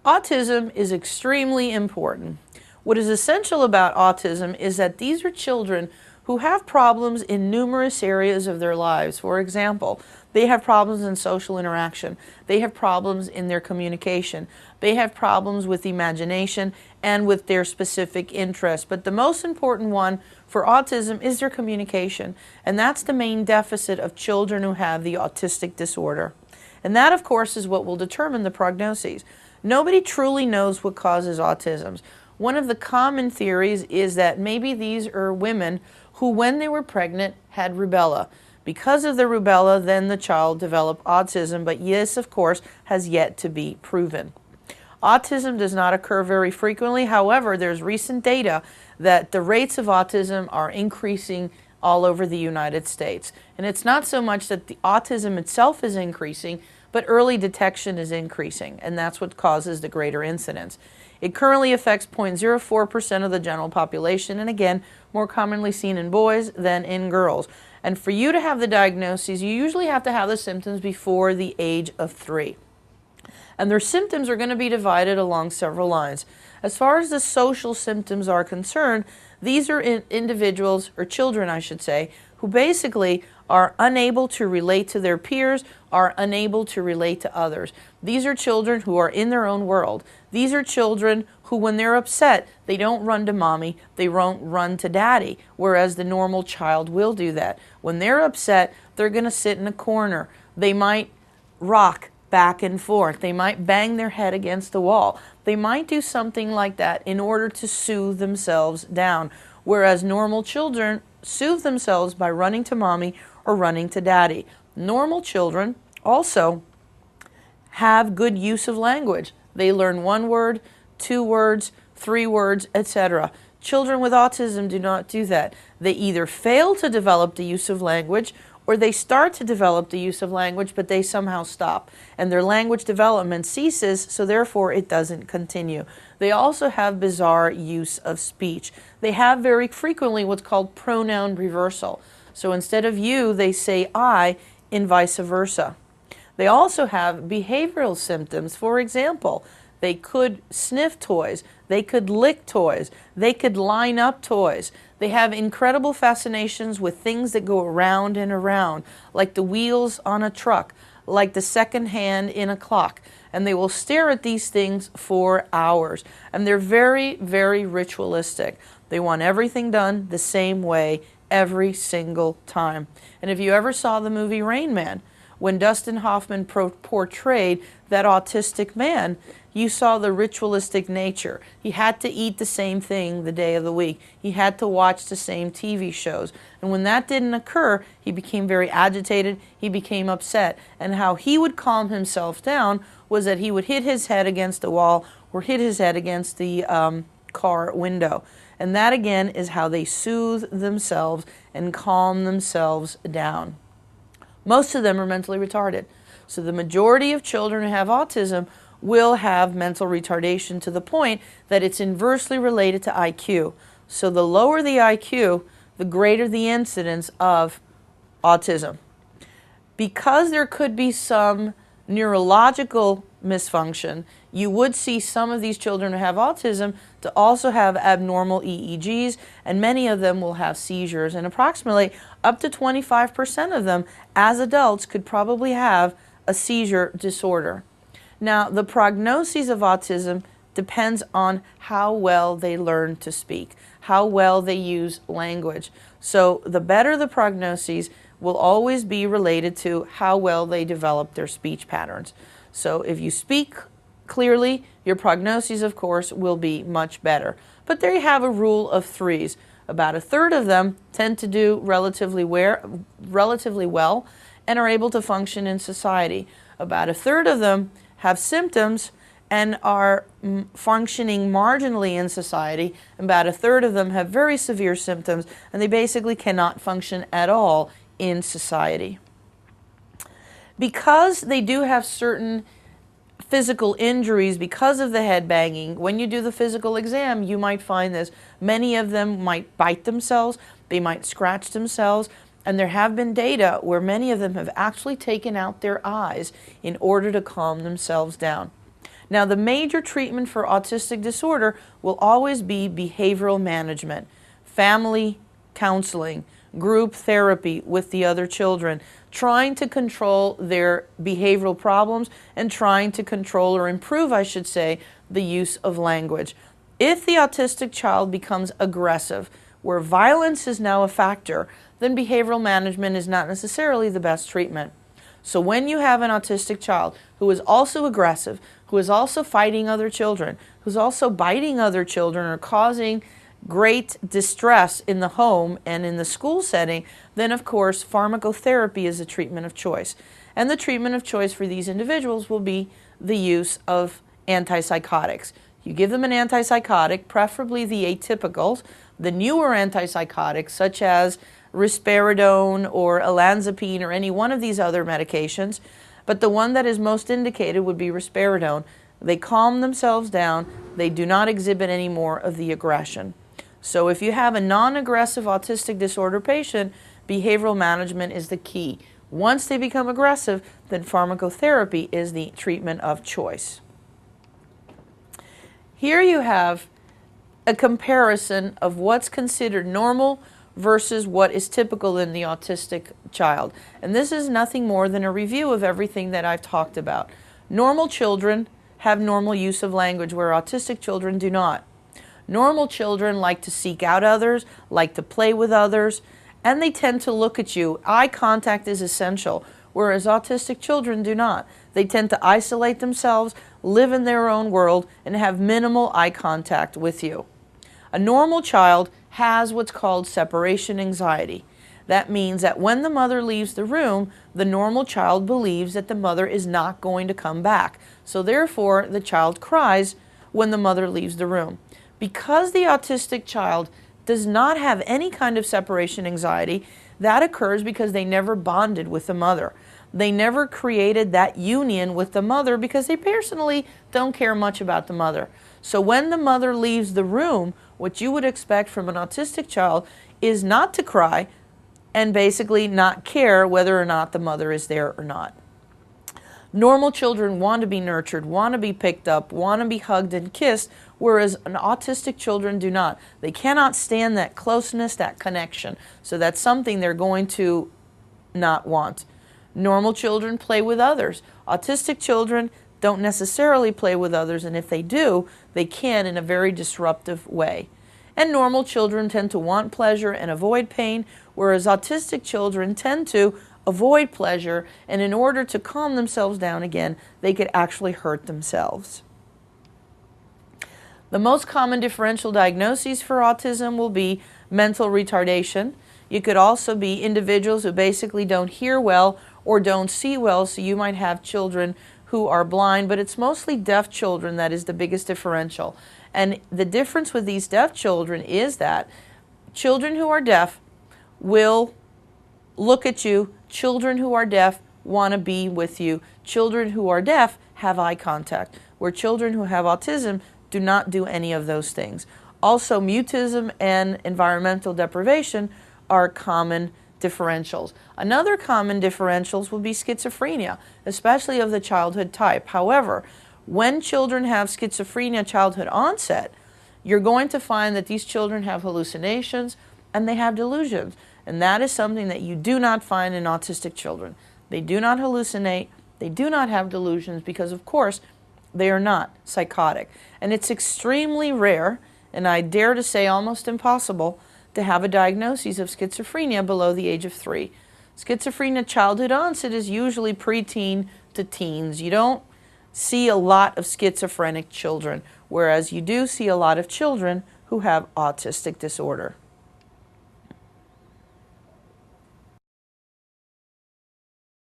Autism is extremely important. What is essential about autism is that these are children who have problems in numerous areas of their lives. For example, they have problems in social interaction. They have problems in their communication. They have problems with imagination and with their specific interests. But the most important one for autism is their communication. And that's the main deficit of children who have the autistic disorder. And that, of course, is what will determine the prognoses. Nobody truly knows what causes autism. One of the common theories is that maybe these are women who, when they were pregnant, had rubella. Because of the rubella, then the child developed autism, but this, of course, has yet to be proven. Autism does not occur very frequently. However, there's recent data that the rates of autism are increasing all over the United States. And it's not so much that the autism itself is increasing, but early detection is increasing, and that's what causes the greater incidence. It currently affects 0.04% of the general population, and again, more commonly seen in boys than in girls. And for you to have the diagnosis, you usually have to have the symptoms before the age of 3. And their symptoms are going to be divided along several lines. As far as the social symptoms are concerned, these are individuals, or children I should say, who basically are unable to relate to their peers, are unable to relate to others. These are children who are in their own world. These are children who, when they're upset, they don't run to mommy, they won't run to daddy, whereas the normal child will do that. When they're upset, they're going to sit in a corner. They might rock back and forth. They might bang their head against the wall. They might do something like that in order to soothe themselves down, whereas normal children soothe themselves by running to mommy or running to daddy. Normal children also have good use of language. They learn 1 word, 2 words, 3 words, etc. Children with autism do not do that. They either fail to develop the use of language, or they start to develop the use of language, but they somehow stop. And their language development ceases, so therefore it doesn't continue. They also have bizarre use of speech. They have very frequently what's called pronoun reversal. So instead of you, they say I, and vice versa. They also have behavioral symptoms. For example, they could sniff toys, they could lick toys, they could line up toys. They have incredible fascinations with things that go around and around, like the wheels on a truck, like the second hand in a clock. And they will stare at these things for hours. And they're very, very ritualistic. They want everything done the same way every single time. And if you ever saw the movie Rain Man, when Dustin Hoffman portrayed that autistic man, you saw the ritualistic nature. He had to eat the same thing the day of the week. He had to watch the same TV shows. And when that didn't occur, he became very agitated, he became upset. And how he would calm himself down was that he would hit his head against the wall or hit his head against the car window. And that again is how they soothe themselves and calm themselves down. Most of them are mentally retarded. So the majority of children who have autism will have mental retardation to the point that it's inversely related to IQ. So the lower the IQ, the greater the incidence of autism. Because there could be some neurological misfunction, you would see some of these children who have autism to also have abnormal EEGs, and many of them will have seizures, and approximately up to 25% of them as adults could probably have a seizure disorder. Now, the prognosis of autism depends on how well they learn to speak, how well they use language. So the better the prognosis will always be related to how well they develop their speech patterns. So if you speak clearly, your prognosis, of course, will be much better. But there you have a rule of 3s. About a third of them tend to do relatively well and are able to function in society. About a third of them have symptoms and are functioning marginally in society. About a third of them have very severe symptoms, and they basically cannot function at all in society. Because they do have certain physical injuries because of the head banging, when you do the physical exam, you might find this. Many of them might bite themselves, they might scratch themselves, and there have been data where many of them have actually taken out their eyes in order to calm themselves down. Now, the major treatment for autistic disorder will always be behavioral management, family counseling, group therapy with the other children, trying to control their behavioral problems and trying to control or improve, I should say, the use of language. If the autistic child becomes aggressive, where violence is now a factor, then behavioral management is not necessarily the best treatment. So when you have an autistic child who is also aggressive, who is also fighting other children, who's also biting other children or causing great distress in the home and in the school setting, then of course pharmacotherapy is a treatment of choice. And the treatment of choice for these individuals will be the use of antipsychotics. You give them an antipsychotic, preferably the atypicals, the newer antipsychotics such as risperidone or olanzapine or any one of these other medications, but the one that is most indicated would be risperidone. They calm themselves down, they do not exhibit any more of the aggression. So if you have a non-aggressive autistic disorder patient, behavioral management is the key. Once they become aggressive, then pharmacotherapy is the treatment of choice. Here you have a comparison of what's considered normal versus what is typical in the autistic child. And this is nothing more than a review of everything that I've talked about. Normal children have normal use of language where autistic children do not. Normal children like to seek out others, like to play with others, and they tend to look at you. Eye contact is essential, whereas autistic children do not. They tend to isolate themselves, live in their own world, and have minimal eye contact with you. A normal child has what's called separation anxiety. That means that when the mother leaves the room, the normal child believes that the mother is not going to come back. So therefore, the child cries when the mother leaves the room. Because the autistic child does not have any kind of separation anxiety, that occurs because they never bonded with the mother. They never created that union with the mother because they personally don't care much about the mother. So when the mother leaves the room, what you would expect from an autistic child is not to cry and basically not care whether or not the mother is there or not. Normal children want to be nurtured, want to be picked up, want to be hugged and kissed, whereas autistic children do not. They cannot stand that closeness, that connection. So that's something they're going to not want. Normal children play with others. Autistic children don't necessarily play with others, and if they do, they can in a very disruptive way. And normal children tend to want pleasure and avoid pain, whereas autistic children tend to avoid pleasure, and in order to calm themselves down again, they could actually hurt themselves. The most common differential diagnoses for autism will be mental retardation. You could also be individuals who basically don't hear well or don't see well, so you might have children who are blind, but it's mostly deaf children that is the biggest differential. And the difference with these deaf children is that children who are deaf will look at you. Children who are deaf want to be with you. Children who are deaf have eye contact, where children who have autism do not do any of those things. Also, mutism and environmental deprivation are common differentials. Another common differentials will be schizophrenia, especially of the childhood type. However, when children have schizophrenia childhood onset, you're going to find that these children have hallucinations and they have delusions. And that is something that you do not find in autistic children. They do not hallucinate, they do not have delusions because, of course, they are not psychotic. And it's extremely rare, and I dare to say almost impossible, to have a diagnosis of schizophrenia below the age of 3. Schizophrenia childhood onset is usually preteen to teens. You don't see a lot of schizophrenic children, whereas you do see a lot of children who have autistic disorder.